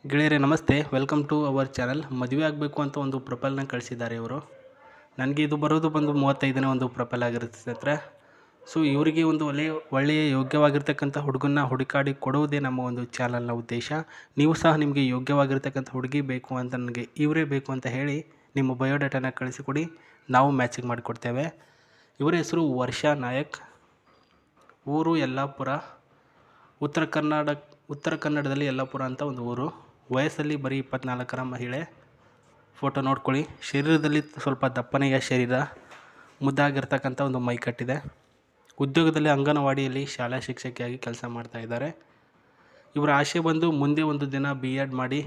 ಗೆಳೆಯರೇ ನಮಸ್ತೆ, welcome to our channel. ಮದುವೆ ಆಗಬೇಕು ಅಂತ ಒಂದು ಪ್ರೊಫೈಲ್ನ ಕಳಿಸಿದ್ದಾರೆ ಇವರು. ನನಗೆ ಇದು ಬರೋದು ಬಂದು 35ನೇ ಒಂದು ಪ್ರೊಫೈಲ್ ಆಗಿರುತ್ತೆ ಸ್ನೇಹಿತರೆ. ಸೊ ಇವರಿಗೆ ಒಂದು ಒಳ್ಳೆಯ ಯೋಗ್ಯವಾಗಿರ್ತಕ್ಕಂಥ ಹುಡುಗನ್ನ ಹುಡುಕಾಡಿ ಕೊಡುವುದೇ ನಮ್ಮ ಒಂದು ಚಾನಲ್ನ ಉದ್ದೇಶ. ನೀವು ಸಹ ನಿಮಗೆ ಯೋಗ್ಯವಾಗಿರ್ತಕ್ಕಂಥ ಹುಡುಗಿ ಬೇಕು ಅಂತ, ನನಗೆ ಇವರೇ ಬೇಕು ಅಂತ ಹೇಳಿ ನಿಮ್ಮ ಬಯೋಡಾಟಾನ ಕಳಿಸಿಕೊಡಿ, ನಾವು ಮ್ಯಾಚಿಂಗ್ ಮಾಡಿಕೊಡ್ತೇವೆ. ಇವರ ಹೆಸರು ವರ್ಷಾ ನಾಯಕ್, ಊರು ಯಲ್ಲಾಪುರ, ಉತ್ತರ ಕನ್ನಡದಲ್ಲಿ ಯಲ್ಲಾಪುರ ಅಂತ ಒಂದು ಊರು. ವಯಸ್ಸಲ್ಲಿ ಬರೀ 24ರ ಮಹಿಳೆ. ಫೋಟೋ ನೋಡ್ಕೊಳ್ಳಿ. ಶರೀರದಲ್ಲಿ ಸ್ವಲ್ಪ ದಪ್ಪನೆಯ ಶರೀರ, ಮುದ್ದಾಗಿರ್ತಕ್ಕಂಥ ಒಂದು ಮೈಕಟ್ಟಿದೆ. ಉದ್ಯೋಗದಲ್ಲಿ ಅಂಗನವಾಡಿಯಲ್ಲಿ ಶಾಲಾ ಶಿಕ್ಷಕಿಯಾಗಿ ಕೆಲಸ ಮಾಡ್ತಾ ಇದ್ದಾರೆ. ಇವರ ಆಸೆ ಬಂದು ಮುಂದೆ ಒಂದು ದಿನ BEd ಮಾಡಿ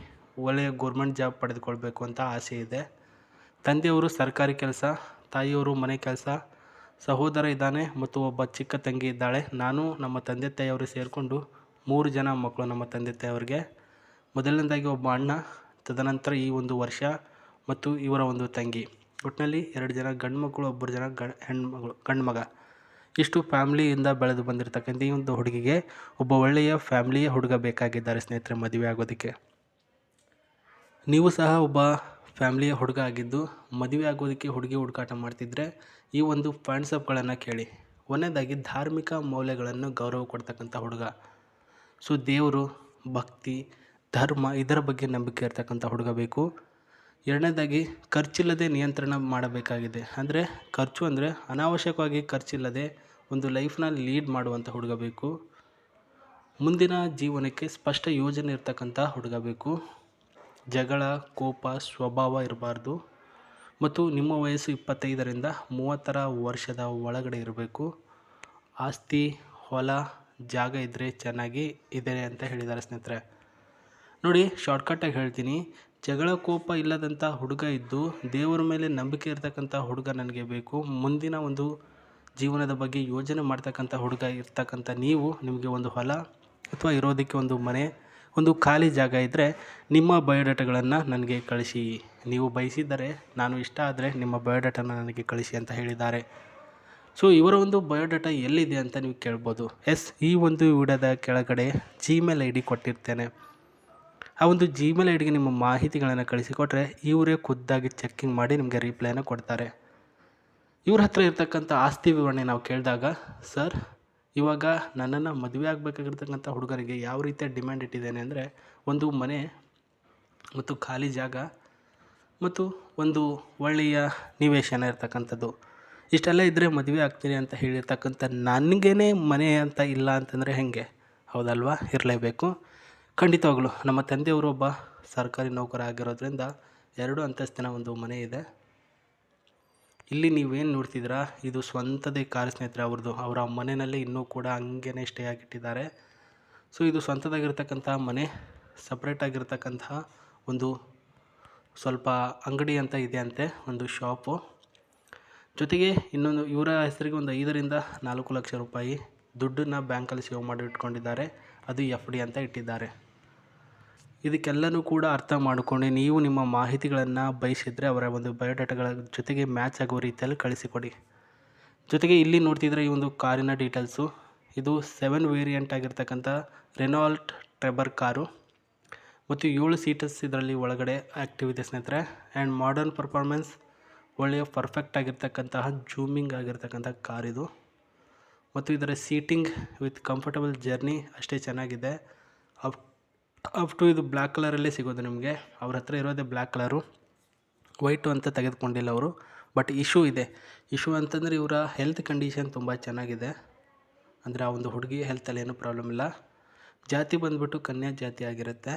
ಒಳ್ಳೆಯ ಗೌರ್ಮೆಂಟ್ ಜಾಬ್ ಪಡೆದುಕೊಳ್ಬೇಕು ಅಂತ ಆಸೆ ಇದೆ. ತಂದೆಯವರು ಸರ್ಕಾರಿ ಕೆಲಸ, ತಾಯಿಯವರು ಮನೆ ಕೆಲಸ, ಸಹೋದರ ಇದ್ದಾನೆ ಮತ್ತು ಒಬ್ಬ ಚಿಕ್ಕ ತಂಗಿ ಇದ್ದಾಳೆ. ನಾನು ನಮ್ಮ ತಂದೆ ತಾಯಿಯವರು ಸೇರಿಕೊಂಡು 3 ಜನ ಮಕ್ಕಳು ನಮ್ಮ ತಂದೆ ತಾಯಿಯವರಿಗೆ. ಮೊದಲನೇದಾಗಿ ಒಬ್ಬ ಅಣ್ಣ, ತದನಂತರ ಈ ಒಂದು ವರ್ಷ ಮತ್ತು ಇವರ ಒಂದು ತಂಗಿ. ಒಟ್ಟಿನಲ್ಲಿ 2 ಜನ ಗಂಡು ಮಕ್ಕಳು, 1 ಜನ ಗಂಡು ಮಗ. ಇಷ್ಟು ಫ್ಯಾಮ್ಲಿಯಿಂದ ಬೆಳೆದು ಬಂದಿರತಕ್ಕಂಥ ಈ ಒಂದು ಹುಡುಗಿಗೆ ಒಬ್ಬ ಒಳ್ಳೆಯ ಫ್ಯಾಮ್ಲಿಯ ಹುಡುಗ ಬೇಕಾಗಿದ್ದಾರೆ ಸ್ನೇಹಿತರೆ ಮದುವೆ ಆಗೋದಕ್ಕೆ. ನೀವು ಸಹ ಒಬ್ಬ ಫ್ಯಾಮ್ಲಿಯ ಹುಡುಗ ಆಗಿದ್ದು ಮದುವೆ ಆಗೋದಕ್ಕೆ ಹುಡುಗಿ ಹುಡುಕಾಟ ಮಾಡ್ತಿದ್ರೆ ಈ ಒಂದು ಪಾಯಿಂಟ್ಸಪ್ಗಳನ್ನು ಕೇಳಿ. ಒಂದನೇದಾಗಿ ಧಾರ್ಮಿಕ ಮೌಲ್ಯಗಳನ್ನು ಗೌರವ ಕೊಡ್ತಕ್ಕಂಥ ಹುಡುಗ. ಸೊ ದೇವರು, ಭಕ್ತಿ, ಧರ್ಮ ಇದರ ಬಗ್ಗೆ ನಂಬಿಕೆ ಇರ್ತಕ್ಕಂಥ ಹುಡುಗ ಬೇಕು. ಎರಡನೇದಾಗಿ ಖರ್ಚಿಲ್ಲದೆ ನಿಯಂತ್ರಣ ಮಾಡಬೇಕಾಗಿದೆ. ಅಂದರೆ ಖರ್ಚು ಅಂದರೆ ಅನಾವಶ್ಯಕವಾಗಿ ಖರ್ಚಿಲ್ಲದೆ ಒಂದು ಲೈಫ್ನ ಲೀಡ್ ಮಾಡುವಂಥ ಹುಡುಗ ಬೇಕು. ಮುಂದಿನ ಜೀವನಕ್ಕೆ ಸ್ಪಷ್ಟ ಯೋಜನೆ ಇರ್ತಕ್ಕಂಥ ಹುಡುಗ ಬೇಕು. ಜಗಳ, ಕೋಪ ಸ್ವಭಾವ ಇರಬಾರ್ದು. ಮತ್ತು ನಿಮ್ಮ ವಯಸ್ಸು 25ರಿಂದ 30ರ ವರ್ಷದ ಒಳಗಡೆ ಇರಬೇಕು. ಆಸ್ತಿ, ಹೊಲ, ಜಾಗ ಇದ್ದರೆ ಚೆನ್ನಾಗಿ ಇದೆ ಅಂತ ಹೇಳಿದ್ದಾರೆ ಸ್ನೇಹಿತರೆ. ನೋಡಿ, ಶಾರ್ಟ್ಕಟ್ಟಾಗಿ ಹೇಳ್ತೀನಿ. ಜಗಳ, ಕೋಪ ಇಲ್ಲದಂಥ ಹುಡುಗ ಇದ್ದು ದೇವರ ಮೇಲೆ ನಂಬಿಕೆ ಇರ್ತಕ್ಕಂಥ ಹುಡುಗ ನನಗೆ ಬೇಕು. ಮುಂದಿನ ಒಂದು ಜೀವನದ ಬಗ್ಗೆ ಯೋಜನೆ ಮಾಡ್ತಕ್ಕಂಥ ಹುಡುಗ ಇರ್ತಕ್ಕಂಥ ನೀವು, ನಿಮಗೆ ಒಂದು ಹೊಲ ಅಥವಾ ಇರೋದಕ್ಕೆ ಒಂದು ಮನೆ, ಒಂದು ಖಾಲಿ ಜಾಗ ಇದ್ದರೆ ನಿಮ್ಮ ಬಯೋಡಾಟಾಗಳನ್ನು ನನಗೆ ಕಳಿಸಿ. ನೀವು ಬಯಸಿದರೆ, ನಾನು ಇಷ್ಟ ಆದರೆ ನಿಮ್ಮ ಬಯೋಡಾಟಾನ ನನಗೆ ಕಳಿಸಿ ಅಂತ ಹೇಳಿದ್ದಾರೆ. ಸೊ ಇವರ ಒಂದು ಬಯೋಡಾಟಾ ಎಲ್ಲಿದೆ ಅಂತ ನೀವು ಕೇಳ್ಬೋದು. ಈ ಒಂದು ವಿಡಿಯೋದ ಕೆಳಗಡೆ Gmail ID ಕೊಟ್ಟಿರ್ತೇನೆ. ಆ ಒಂದು Gmail IDಗೆ ನಿಮ್ಮ ಮಾಹಿತಿಗಳನ್ನು ಕಳಿಸಿಕೊಟ್ರೆ ಇವರೇ ಖುದ್ದಾಗಿ ಚೆಕ್ಕಿಂಗ್ ಮಾಡಿ ನಿಮಗೆ ರಿಪ್ಲೈನ ಕೊಡ್ತಾರೆ. ಇವ್ರ ಹತ್ರ ಇರ್ತಕ್ಕಂಥ ಆಸ್ತಿ ವಿವರಣೆ ನಾವು ಕೇಳಿದಾಗ, ಸರ್ ಇವಾಗ ನನ್ನನ್ನು ಮದುವೆ ಆಗಬೇಕಾಗಿರ್ತಕ್ಕಂಥ ಹುಡುಗರಿಗೆ ಯಾವ ರೀತಿಯ ಡಿಮ್ಯಾಂಡ್ ಇಟ್ಟಿದ್ದೇನೆ ಅಂದರೆ, ಒಂದು ಮನೆ ಮತ್ತು ಖಾಲಿ ಜಾಗ ಮತ್ತು ಒಂದು ಒಳ್ಳೆಯ ನಿವೇಶನ ಇರ್ತಕ್ಕಂಥದ್ದು. ಇಷ್ಟೆಲ್ಲ ಇದ್ದರೆ ಮದುವೆ ಆಗ್ತೀನಿ ಅಂತ ಹೇಳಿರ್ತಕ್ಕಂಥ ನನಗೇನೆ ಮನೆ ಅಂತ ಇಲ್ಲ ಅಂತಂದರೆ ಹೇಗೆ? ಹೌದಲ್ವಾ? ಇರಲೇಬೇಕು. ಖಂಡಿತವಾಗಲು ನಮ್ಮ ತಂದೆಯವರು ಒಬ್ಬ ಸರ್ಕಾರಿ ನೌಕರ ಆಗಿರೋದ್ರಿಂದ 2 ಅಂತಸ್ತಿನ ಒಂದು ಮನೆ ಇದೆ. ಇಲ್ಲಿ ನೀವೇನು ನೋಡ್ತಿದ್ದೀರಾ, ಇದು ಸ್ವಂತದೇ ಕಾರು ಸ್ನೇಹಿತರೆ ಅವ್ರದ್ದು. ಅವರ ಮನೆಯಲ್ಲೇ ಇನ್ನೂ ಕೂಡ ಹಂಗೇ ಸ್ಟೇ ಆಗಿಟ್ಟಿದ್ದಾರೆ. ಸೊ ಇದು ಸ್ವಂತದಾಗಿರ್ತಕ್ಕಂಥ ಮನೆ, ಸಪ್ರೇಟಾಗಿರ್ತಕ್ಕಂತಹ ಒಂದು ಸ್ವಲ್ಪ ಅಂಗಡಿ ಅಂತ ಇದೆ ಅಂತೆ, ಒಂದು ಶಾಪು. ಜೊತೆಗೆ ಇನ್ನೊಂದು ಇವರ ಹೆಸರಿಗೆ ಒಂದು 5ರಿಂದ 4 ಲಕ್ಷ ರೂಪಾಯಿ ದುಡ್ಡನ್ನು ಬ್ಯಾಂಕಲ್ಲಿ ಸೇವ್ ಮಾಡಿ ಇಟ್ಕೊಂಡಿದ್ದಾರೆ. ಅದು FD ಅಂತ ಇಟ್ಟಿದ್ದಾರೆ. ಇದಕ್ಕೆಲ್ಲನೂ ಕೂಡ ಅರ್ಥ ಮಾಡಿಕೊಂಡು ನೀವು ನಿಮ್ಮ ಮಾಹಿತಿಗಳನ್ನು ಬಯಸಿದರೆ ಅವರ ಒಂದು ಬಯೋಡಾಟಾಗಳ ಜೊತೆಗೆ ಮ್ಯಾಚ್ ಆಗೋ ರೀತಿಯಲ್ಲಿ ಕಳಿಸಿಕೊಡಿ. ಜೊತೆಗೆ ಇಲ್ಲಿ ನೋಡ್ತಿದ್ರೆ ಈ ಒಂದು ಕಾರಿನ ಡೀಟೇಲ್ಸು. ಇದು 7 ವೇರಿಯಂಟ್ ಆಗಿರ್ತಕ್ಕಂಥ ರೆನಾಲ್ಟ್ ಟ್ರೆಬರ್ ಕಾರು ಮತ್ತು 7 ಸೀಟರ್ಸ್ ಇದರಲ್ಲಿ ಒಳಗಡೆ ಆ್ಯಕ್ಟಿವ್ ಇದೆ ಸ್ನೇಹಿತರೆ. ಆ್ಯಂಡ್ ಮಾಡರ್ನ್ ಪರ್ಫಾರ್ಮೆನ್ಸ್, ಒಳ್ಳೆಯ ಪರ್ಫೆಕ್ಟ್ ಆಗಿರ್ತಕ್ಕಂತಹ ಜೂಮಿಂಗ್ ಆಗಿರ್ತಕ್ಕಂಥ ಕಾರಿದು. ಮತ್ತು ಇದರ ಸೀಟಿಂಗ್ ವಿತ್ ಕಂಫರ್ಟಬಲ್ ಜರ್ನಿ ಅಷ್ಟೇ ಚೆನ್ನಾಗಿದೆ. ಅಪ್ ಟು ಇದು ಬ್ಲ್ಯಾಕ್ ಕಲರಲ್ಲೇ ಸಿಗೋದು ನಿಮಗೆ. ಅವ್ರ ಹತ್ರ ಇರೋದೇ ಬ್ಲ್ಯಾಕ್ ಕಲರು, ವೈಟು ಅಂತ ತೆಗೆದುಕೊಂಡಿಲ್ಲ ಅವರು. ಬಟ್ ಇಶ್ಯೂ ಇದೆ. ಇಶ್ಯೂ ಅಂತಂದರೆ ಇವರ ಹೆಲ್ತ್ ಕಂಡೀಷನ್ ತುಂಬ ಚೆನ್ನಾಗಿದೆ. ಅಂದರೆ ಆ ಒಂದು ಹುಡುಗಿ ಹೆಲ್ತಲ್ಲಿ ಏನೂ ಪ್ರಾಬ್ಲಮ್ ಇಲ್ಲ. ಜಾತಿ ಬಂದುಬಿಟ್ಟು ಕನ್ಯಾ ಜಾತಿ ಆಗಿರುತ್ತೆ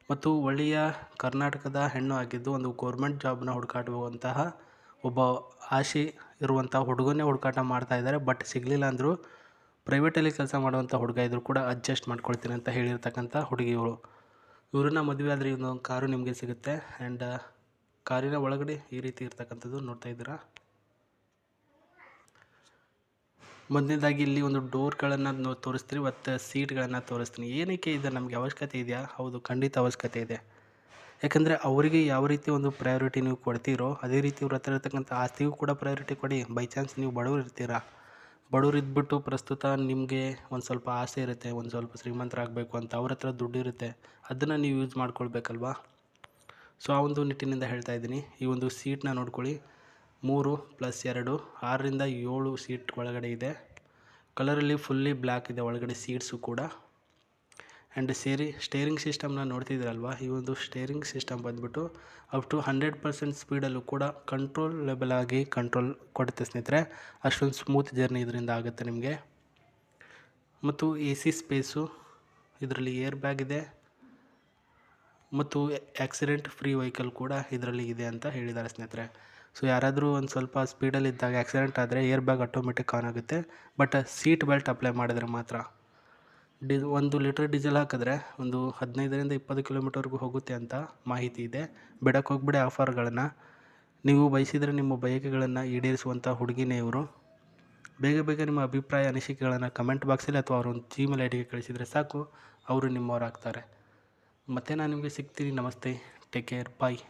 ಮತ್ತು ಒಳ್ಳೆಯ ಕರ್ನಾಟಕದ ಹೆಣ್ಣು ಆಗಿದ್ದು ಒಂದು ಗೌರ್ಮೆಂಟ್ ಜಾಬ್ನ ಹುಡುಕಾಡುವಂತಹ ಒಬ್ಬ ಆಸೆ ಇರುವಂಥ ಹುಡುಗನ್ನೇ ಹುಡುಕಾಟ ಮಾಡ್ತಾ ಇದ್ದಾರೆ. ಬಟ್ ಸಿಗಲಿಲ್ಲ ಅಂದರೂ ಪ್ರೈವೇಟಲ್ಲಿ ಕೆಲಸ ಮಾಡುವಂಥ ಹುಡುಗ ಇದ್ದರೂ ಕೂಡ ಅಡ್ಜಸ್ಟ್ ಮಾಡ್ಕೊಳ್ತೀನಿ ಅಂತ ಹೇಳಿರ್ತಕ್ಕಂಥ ಹುಡುಗಿಗಳು. ಇವ್ರನ್ನ ಮದುವೆ ಆದರೆ ಇನ್ನೊಂದು ಕಾರು ನಿಮಗೆ ಸಿಗುತ್ತೆ. ಆ್ಯಂಡ್ ಕಾರಿನ ಒಳಗಡೆ ಈ ರೀತಿ ಇರ್ತಕ್ಕಂಥದ್ದು ನೋಡ್ತಾ ಇದ್ದೀರಾ. ಮೊದಲನೇದಾಗಿ ಇಲ್ಲಿ ಒಂದು ಡೋರ್ಗಳನ್ನು ತೋರಿಸ್ತೀನಿ ಮತ್ತು ಸೀಟ್ಗಳನ್ನು ತೋರಿಸ್ತೀನಿ. ಏನಕ್ಕೆ ಇದು ನಮಗೆ ಅವಶ್ಯಕತೆ ಇದೆಯಾ? ಹೌದು, ಖಂಡಿತ ಅವಶ್ಯಕತೆ ಇದೆ. ಯಾಕಂದರೆ ಅವರಿಗೆ ಯಾವ ರೀತಿ ಒಂದು ಪ್ರಯಾರಿಟಿ ನೀವು ಕೊಡ್ತೀರೋ ಅದೇ ರೀತಿ ಇವ್ರ ಹತ್ರ ಇರ್ತಕ್ಕಂಥ ಆಸ್ತಿಗೂ ಕೂಡ ಪ್ರಯಾರಿಟಿ ಕೊಡಿ. ಬೈ ಚಾನ್ಸ್ ನೀವು ಬಡವರು ಇರ್ತೀರಾ, ಬಡವ್ರು ಇದ್ಬಿಟ್ಟು ಪ್ರಸ್ತುತ ನಿಮಗೆ ಒಂದು ಸ್ವಲ್ಪ ಆಸೆ ಇರುತ್ತೆ, ಒಂದು ಸ್ವಲ್ಪ ಶ್ರೀಮಂತರಾಗಬೇಕು ಅಂತ ಅವ್ರ ಹತ್ರ ದುಡ್ಡಿರುತ್ತೆ, ಅದನ್ನು ನೀವು ಯೂಸ್ ಮಾಡ್ಕೊಳ್ಬೇಕಲ್ವಾ. ಸೊ ಆ ಒಂದು ನಿಟ್ಟಿನಿಂದ ಹೇಳ್ತಾ ಇದ್ದೀನಿ. ಈ ಒಂದು ಸೀಟ್ನ ನೋಡ್ಕೊಳ್ಳಿ, 3 + 2 6ರಿಂದ 7 ಸೀಟ್ ಒಳಗಡೆ ಇದೆ. ಕಲರಲ್ಲಿ ಫುಲ್ಲಿ ಬ್ಲ್ಯಾಕ್ ಇದೆ ಒಳಗಡೆ ಸೀಟ್ಸು ಕೂಡ. ಆ್ಯಂಡ್ ಸ್ಟೇರಿಂಗ್ ಸಿಸ್ಟಮ್ನ ನೋಡ್ತಿದ್ದೀರಲ್ವ, ಈ ಒಂದು ಸ್ಟೇರಿಂಗ್ ಸಿಸ್ಟಮ್ ಬಂದ್ಬಿಟ್ಟು ಅಪ್ ಟು 100% ಸ್ಪೀಡಲ್ಲೂ ಕೂಡ ಕಂಟ್ರೋಲೆಬಲ್ ಆಗಿ ಕಂಟ್ರೋಲ್ ಕೊಡುತ್ತೆ ಸ್ನೇಹಿತರೆ. ಅಷ್ಟೊಂದು ಸ್ಮೂತ್ ಜರ್ನಿ ಇದರಿಂದ ಆಗುತ್ತೆ ನಿಮಗೆ. ಮತ್ತು AC ಸ್ಪೇಸು, ಇದರಲ್ಲಿ ಏರ್ ಬ್ಯಾಗ್ ಇದೆ ಮತ್ತು ಆಕ್ಸಿಡೆಂಟ್ ಫ್ರೀ ವೆಹಿಕಲ್ ಕೂಡ ಇದರಲ್ಲಿ ಇದೆ ಅಂತ ಹೇಳಿದ್ದಾರೆ ಸ್ನೇಹಿತರೆ. ಸೊ ಯಾರಾದರೂ ಒಂದು ಸ್ವಲ್ಪ ಸ್ಪೀಡಲ್ಲಿದ್ದಾಗ ಆಕ್ಸಿಡೆಂಟ್ ಆದರೆ ಏರ್ ಬ್ಯಾಗ್ ಆಟೋಮೆಟಿಕ್ ಆನ್ ಆಗುತ್ತೆ, ಬಟ್ ಸೀಟ್ ಬೆಲ್ಟ್ ಅಪ್ಲೈ ಮಾಡಿದ್ರೆ ಮಾತ್ರ. 1 ಲೀಟರ್ ಡೀಸೆಲ್ ಹಾಕಿದ್ರೆ ಒಂದು 15ರಿಂದ 20 ಕಿಲೋಮೀಟರ್ವರೆಗೂ ಹೋಗುತ್ತೆ ಅಂತ ಮಾಹಿತಿ ಇದೆ. ಬಿಡಕ್ಕೆ ಹೋಗ್ಬಿಡಿ ಆಫರ್ಗಳನ್ನು. ನೀವು ಬಯಸಿದರೆ ನಿಮ್ಮ ಬಯಕೆಗಳನ್ನು ಈಡೇರಿಸುವಂಥ ಹುಡುಗಿನೇ ಇವರು. ಬೇಗ ಬೇಗ ನಿಮ್ಮ ಅಭಿಪ್ರಾಯ ಅನಿಸಿಕೆಗಳನ್ನು ಕಮೆಂಟ್ ಬಾಕ್ಸಲ್ಲಿ ಅಥವಾ ಅವ್ರ ಒಂದು Gmail ID ಗೆ ಕಳಿಸಿದರೆ ಸಾಕು, ಅವರು ನಿಮ್ಮವರಾಗ್ತಾರೆ. ಮತ್ತೆ ನಾನು ನಿಮಗೆ ಸಿಗ್ತೀನಿ. ನಮಸ್ತೆ, ಟೇಕ್ ಕೇರ್, ಬಾಯ್.